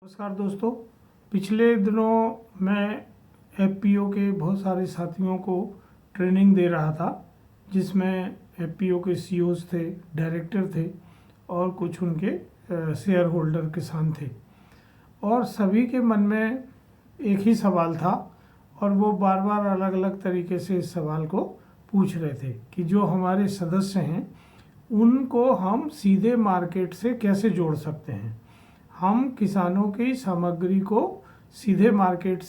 नमस्कार दोस्तों। पिछले दिनों मैं एफपीओ के बहुत सारे साथियों को ट्रेनिंग दे रहा था, जिसमें एफपीओ के सीईओज थे, डायरेक्टर थे और कुछ उनके शेयर होल्डर किसान थे। और सभी के मन में एक ही सवाल था और वो बार बार अलग अलग तरीके से इस सवाल को पूछ रहे थे कि जो हमारे सदस्य हैं उनको हम सीधे मार्केट से कैसे जोड़ सकते हैं, हम किसानों की सामग्री को सीधे मार्केट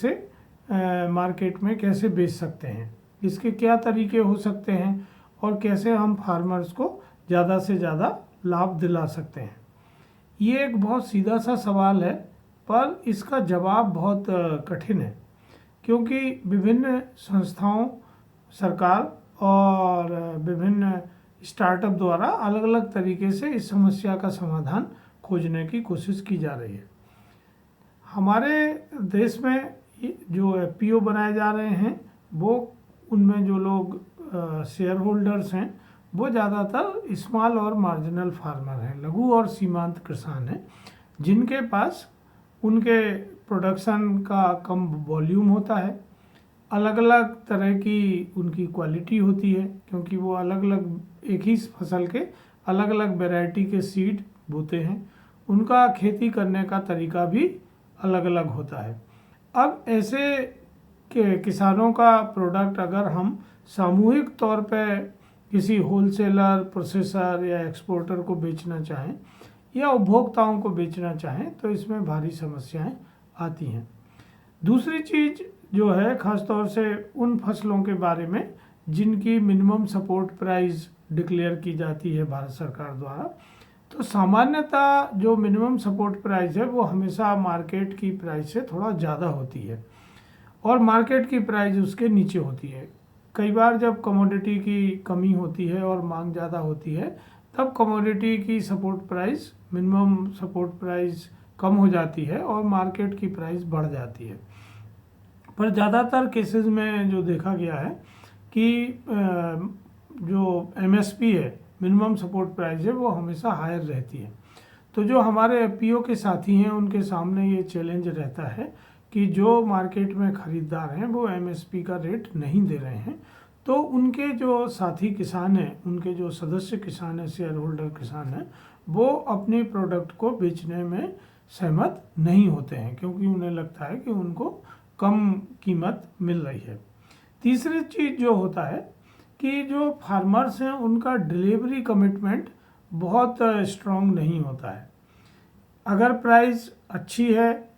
में कैसे बेच सकते हैं, इसके क्या तरीके हो सकते हैं और कैसे हम फार्मर्स को ज़्यादा से ज़्यादा लाभ दिला सकते हैं। ये एक बहुत सीधा सा सवाल है, पर इसका जवाब बहुत कठिन है, क्योंकि विभिन्न संस्थाओं, सरकार और विभिन्न स्टार्टअप द्वारा अलग अलग तरीके से इस समस्या का समाधान खोजने की कोशिश की जा रही है। हमारे देश में जो एफपीओ बनाए जा रहे हैं वो उनमें जो लोग शेयर होल्डर्स हैं वो ज़्यादातर स्मॉल और मार्जिनल फार्मर हैं, लघु और सीमांत किसान हैं, जिनके पास उनके प्रोडक्शन का कम वॉल्यूम होता है, अलग अलग तरह की उनकी क्वालिटी होती है, क्योंकि वो अलग अलग एक ही फसल के अलग अलग वैरायटी के सीड बोते हैं, उनका खेती करने का तरीका भी अलग अलग होता है। अब ऐसे के किसानों का प्रोडक्ट अगर हम सामूहिक तौर पे किसी होलसेलर, प्रोसेसर या एक्सपोर्टर को बेचना चाहें या उपभोक्ताओं को बेचना चाहें तो इसमें भारी समस्याएं आती हैं। दूसरी चीज़ जो है, ख़ासतौर से उन फसलों के बारे में जिनकी मिनिमम सपोर्ट प्राइस डिक्लेयर की जाती है भारत सरकार द्वारा, तो सामान्यतः जो मिनिमम सपोर्ट प्राइस है वो हमेशा मार्केट की प्राइस से थोड़ा ज़्यादा होती है और मार्केट की प्राइस उसके नीचे होती है। कई बार जब कमोडिटी की कमी होती है और मांग ज़्यादा होती है तब कमोडिटी की support price, minimum support price कम हो जाती है और मार्केट की प्राइस बढ़ जाती है। पर ज़्यादातर केसेस में जो देखा गया है कि जो एमएसपी है, मिनिमम सपोर्ट प्राइस है, वो हमेशा हायर रहती है। तो जो हमारे एफपीओ के साथी हैं उनके सामने ये चैलेंज रहता है कि जो मार्केट में ख़रीदार हैं वो एमएसपी का रेट नहीं दे रहे हैं, तो उनके जो साथी किसान हैं, उनके जो सदस्य किसान हैं, शेयर होल्डर किसान हैं, वो अपने प्रोडक्ट को बेचने में सहमत नहीं होते हैं, क्योंकि उन्हें लगता है कि उनको कम कीमत मिल रही है। तीसरी चीज़ जो होता है कि जो फार्मर्स हैं उनका डिलीवरी कमिटमेंट बहुत स्ट्रॉन्ग नहीं होता है। अगर प्राइस अच्छी है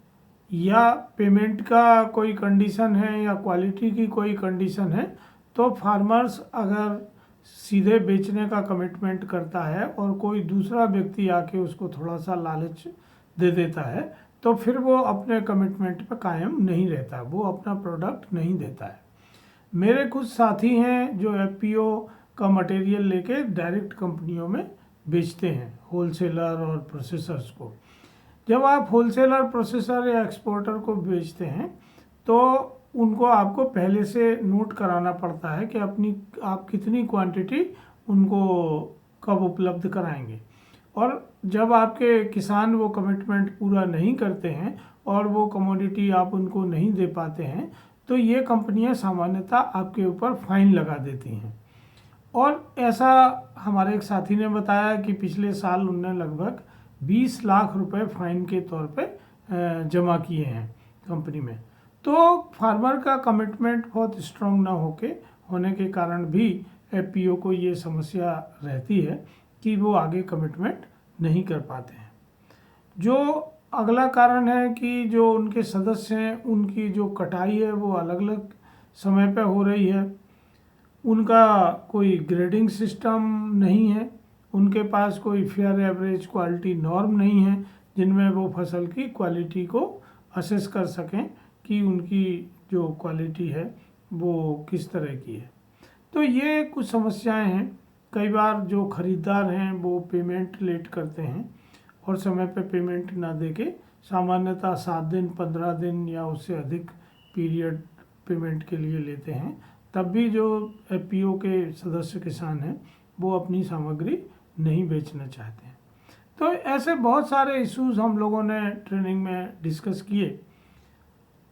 या पेमेंट का कोई कंडीशन है या क्वालिटी की कोई कंडीशन है, तो फार्मर्स अगर सीधे बेचने का कमिटमेंट करता है और कोई दूसरा व्यक्ति आके उसको थोड़ा सा लालच दे देता है तो फिर वो अपने कमिटमेंट पर कायम नहीं रहता, वो अपना प्रोडक्ट नहीं देता है। मेरे कुछ साथी हैं जो एफपीओ का मटेरियल लेके डायरेक्ट कंपनियों में बेचते हैं, होलसेलर और प्रोसेसर्स को। जब आप होलसेलर, प्रोसेसर या एक्सपोर्टर को बेचते हैं तो उनको आपको पहले से नोट कराना पड़ता है कि आप कितनी क्वांटिटी उनको कब उपलब्ध कराएंगे। और जब आपके किसान वो कमिटमेंट पूरा नहीं करते हैं और वो कमोडिटी आप उनको नहीं दे पाते हैं तो ये कंपनियां सामान्यतः आपके ऊपर फाइन लगा देती हैं। और ऐसा हमारे एक साथी ने बताया कि पिछले साल उन्होंने लगभग 20 लाख रुपए फाइन के तौर पे जमा किए हैं कंपनी में। तो फार्मर का कमिटमेंट बहुत स्ट्रांग ना होने के कारण भी एफपीओ को ये समस्या रहती है कि वो आगे कमिटमेंट नहीं कर पाते हैं। जो अगला कारण है कि जो उनके सदस्य हैं उनकी जो कटाई है वो अलग अलग समय पे हो रही है, उनका कोई ग्रेडिंग सिस्टम नहीं है, उनके पास कोई फेयर एवरेज क्वालिटी नॉर्म नहीं है जिनमें वो फसल की क्वालिटी को असेस कर सकें कि उनकी जो क्वालिटी है वो किस तरह की है। तो ये कुछ समस्याएं हैं। कई बार जो ख़रीदार हैं वो पेमेंट लेट करते हैं और समय पे पेमेंट ना देके सामान्यतः 7 दिन, 15 दिन या उससे अधिक पीरियड पेमेंट के लिए लेते हैं। तब भी जो एफपीओ के सदस्य किसान हैं वो अपनी सामग्री नहीं बेचना चाहते हैं। तो ऐसे बहुत सारे इश्यूज हम लोगों ने ट्रेनिंग में डिस्कस किए,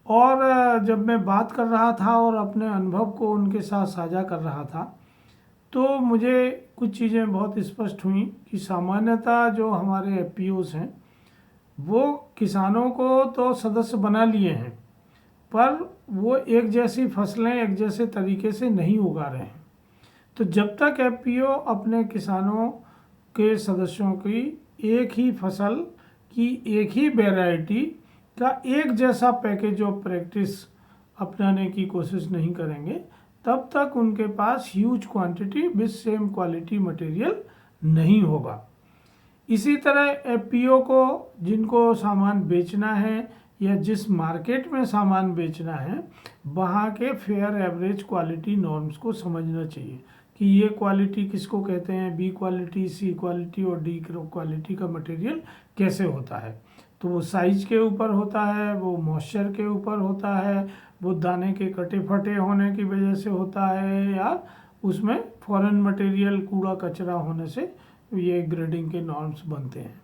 और जब मैं बात कर रहा था और अपने अनुभव को उनके साथ साझा कर रहा था, तो मुझे कुछ चीज़ें बहुत स्पष्ट हुई कि सामान्यतः जो हमारे एफपीओस हैं वो किसानों को तो सदस्य बना लिए हैं, पर वो एक जैसी फसलें एक जैसे तरीके से नहीं उगा रहे हैं। तो जब तक एफपीओ अपने किसानों के सदस्यों की एक ही फसल की एक ही वैरायटी का एक जैसा पैकेज ऑफ प्रैक्टिस अपनाने की कोशिश नहीं करेंगे, तब तक उनके पास huge quantity with same quality material नहीं होगा। इसी तरह एफपीओ को जिनको सामान बेचना है या जिस मार्केट में सामान बेचना है, वहाँ के फेयर एवरेज क्वालिटी नॉर्म्स को समझना चाहिए कि ये क्वालिटी किसको कहते हैं, बी क्वालिटी, सी क्वालिटी और डी क्वालिटी का मटेरियल कैसे होता है। तो वो साइज के ऊपर होता है, वो मॉइस्चर के ऊपर होता है, वो दाने के कटे फटे होने की वजह से होता है, या उसमें फॉरेन मटेरियल कूड़ा कचरा होने से ये ग्रेडिंग के नॉर्म्स बनते हैं।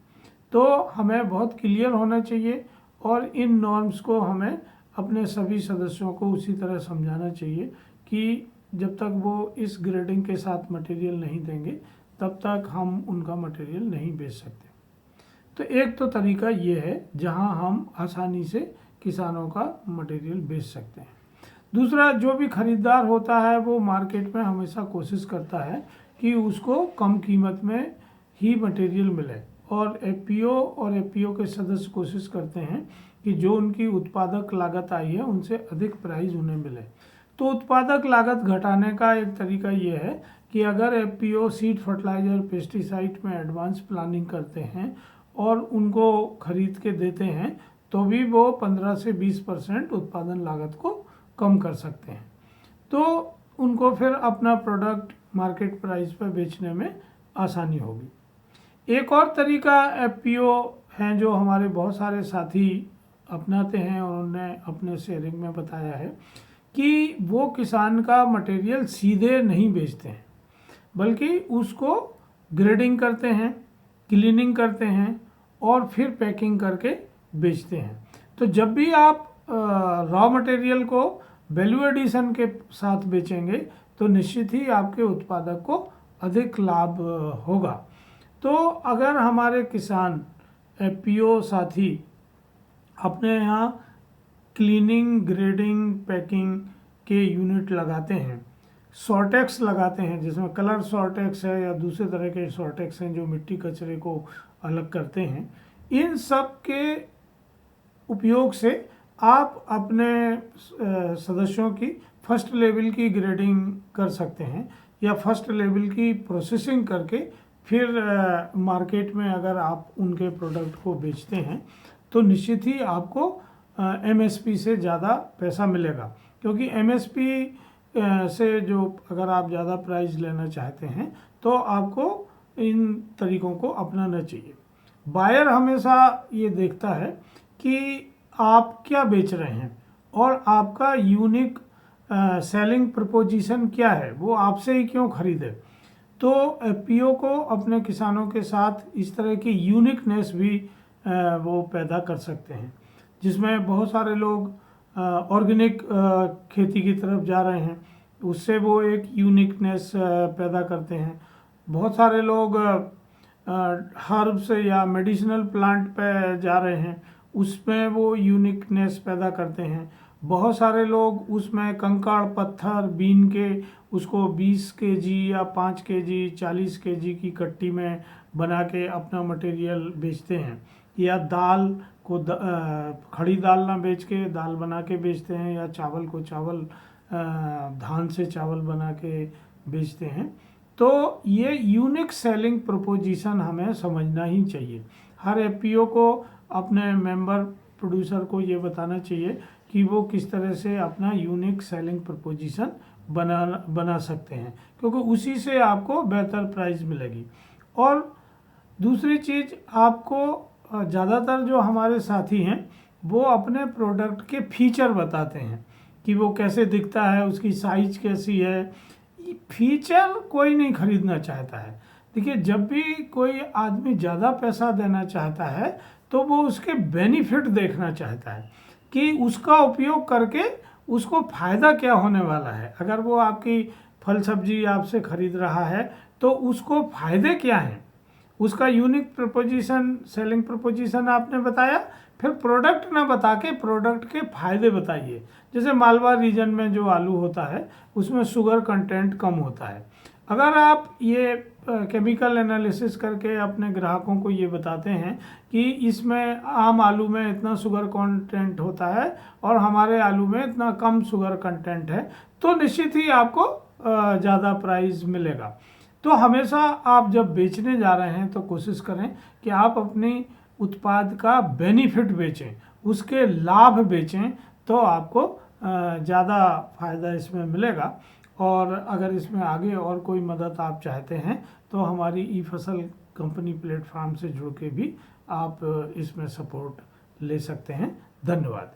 तो हमें बहुत क्लियर होना चाहिए और इन नॉर्म्स को हमें अपने सभी सदस्यों को उसी तरह समझाना चाहिए कि जब तक वो इस ग्रेडिंग के साथ मटेरियल नहीं देंगे तब तक हम उनका मटेरियल नहीं बेच सकते। तो एक तो तरीका ये है जहां हम आसानी से किसानों का मटेरियल बेच सकते हैं। दूसरा, जो भी खरीदार होता है वो मार्केट में हमेशा कोशिश करता है कि उसको कम कीमत में ही मटेरियल मिले, और एफपीओ के सदस्य कोशिश करते हैं कि जो उनकी उत्पादक लागत आई है उनसे अधिक प्राइस उन्हें मिले। तो उत्पादक लागत घटाने का एक तरीका ये है कि अगर एफपीओ सीड फर्टिलाइजर पेस्टिसाइड में एडवांस प्लानिंग करते हैं और उनको खरीद के देते हैं तो भी वो 15 से 20% उत्पादन लागत को कम कर सकते हैं। तो उनको फिर अपना प्रोडक्ट मार्केट प्राइस पर बेचने में आसानी होगी। एक और तरीका एफपीओ हैं जो हमारे बहुत सारे साथी अपनाते हैं और उन्होंने अपने शेयरिंग में बताया है कि वो किसान का मटेरियल सीधे नहीं बेचते हैं, बल्कि उसको ग्रेडिंग करते हैं, क्लीनिंग करते हैं और फिर पैकिंग करके बेचते हैं। तो जब भी आप रॉ मटेरियल को वैल्यू एडिशन के साथ बेचेंगे तो निश्चित ही आपके उत्पादक को अधिक लाभ होगा। तो अगर हमारे किसान एफपीओ साथी अपने यहाँ क्लीनिंग, ग्रेडिंग, पैकिंग के यूनिट लगाते हैं, सॉर्टेक्स लगाते हैं जिसमें कलर सॉर्टेक्स है या दूसरे तरह के सॉर्टेक्स हैं जो मिट्टी कचरे को अलग करते हैं, इन सब के उपयोग से आप अपने सदस्यों की फर्स्ट लेवल की ग्रेडिंग कर सकते हैं या फर्स्ट लेवल की प्रोसेसिंग करके फिर मार्केट में अगर आप उनके प्रोडक्ट को बेचते हैं तो निश्चित ही आपको एमएसपी से ज़्यादा पैसा मिलेगा, क्योंकि एमएसपी से जो अगर आप ज़्यादा प्राइस लेना चाहते हैं तो आपको इन तरीकों को अपनाना चाहिए। बायर हमेशा ये देखता है कि आप क्या बेच रहे हैं और आपका यूनिक सेलिंग प्रपोजिशन क्या है, वो आपसे ही क्यों खरीदे। तो एफपीओ को अपने किसानों के साथ इस तरह की यूनिकनेस भी वो पैदा कर सकते हैं, जिसमें बहुत सारे लोग ऑर्गेनिक खेती की तरफ जा रहे हैं, उससे वो एक यूनिकनेस पैदा करते हैं। बहुत सारे लोग हर्ब्स या मेडिसिनल प्लांट पे जा रहे हैं, उसमें वो यूनिकनेस पैदा करते हैं। बहुत सारे लोग उसमें कंकड़ पत्थर बीन के उसको 20 केजी या 5 केजी 40 केजी की कट्टी में बना के अपना मटेरियल बेचते हैं, या दाल को खड़ी दाल ना बेच के दाल बना के बेचते हैं, या चावल को चावल धान से चावल बना के बेचते हैं। तो ये यूनिक सेलिंग प्रोपोजिशन हमें समझना ही चाहिए। हर एफपीओ को अपने मेंबर प्रोड्यूसर को ये बताना चाहिए कि वो किस तरह से अपना यूनिक सेलिंग प्रोपोजिशन बना सकते हैं, क्योंकि उसी से आपको बेहतर प्राइस मिलेगी। और दूसरी चीज़, आपको ज़्यादातर जो हमारे साथी हैं वो अपने प्रोडक्ट के फीचर बताते हैं कि वो कैसे दिखता है, उसकी साइज कैसी है। फीचर कोई नहीं खरीदना चाहता है, देखिए, जब भी कोई आदमी ज़्यादा पैसा देना चाहता है तो वो उसके बेनिफिट देखना चाहता है कि उसका उपयोग करके उसको फ़ायदा क्या होने वाला है। अगर वो आपकी फल सब्जी आपसे खरीद रहा है तो उसको फ़ायदे क्या हैं, उसका यूनिक प्रपोजिशन, सेलिंग प्रपोजिशन आपने बताया। फिर प्रोडक्ट ना बता के प्रोडक्ट के फ़ायदे बताइए। जैसे मालवा रीजन में जो आलू होता है उसमें शुगर कंटेंट कम होता है। अगर आप ये केमिकल एनालिसिस करके अपने ग्राहकों को ये बताते हैं कि इसमें आम आलू में इतना शुगर कंटेंट होता है और हमारे आलू में इतना कम शुगर कंटेंट है, तो निश्चित ही आपको ज़्यादा प्राइस मिलेगा। तो हमेशा आप जब बेचने जा रहे हैं तो कोशिश करें कि आप अपनी उत्पाद का बेनिफिट बेचें, उसके लाभ बेचें, तो आपको ज़्यादा फायदा इसमें मिलेगा। और अगर इसमें आगे और कोई मदद आप चाहते हैं तो हमारी ई फसल कंपनी प्लेटफॉर्म से जुड़ के भी आप इसमें सपोर्ट ले सकते हैं। धन्यवाद।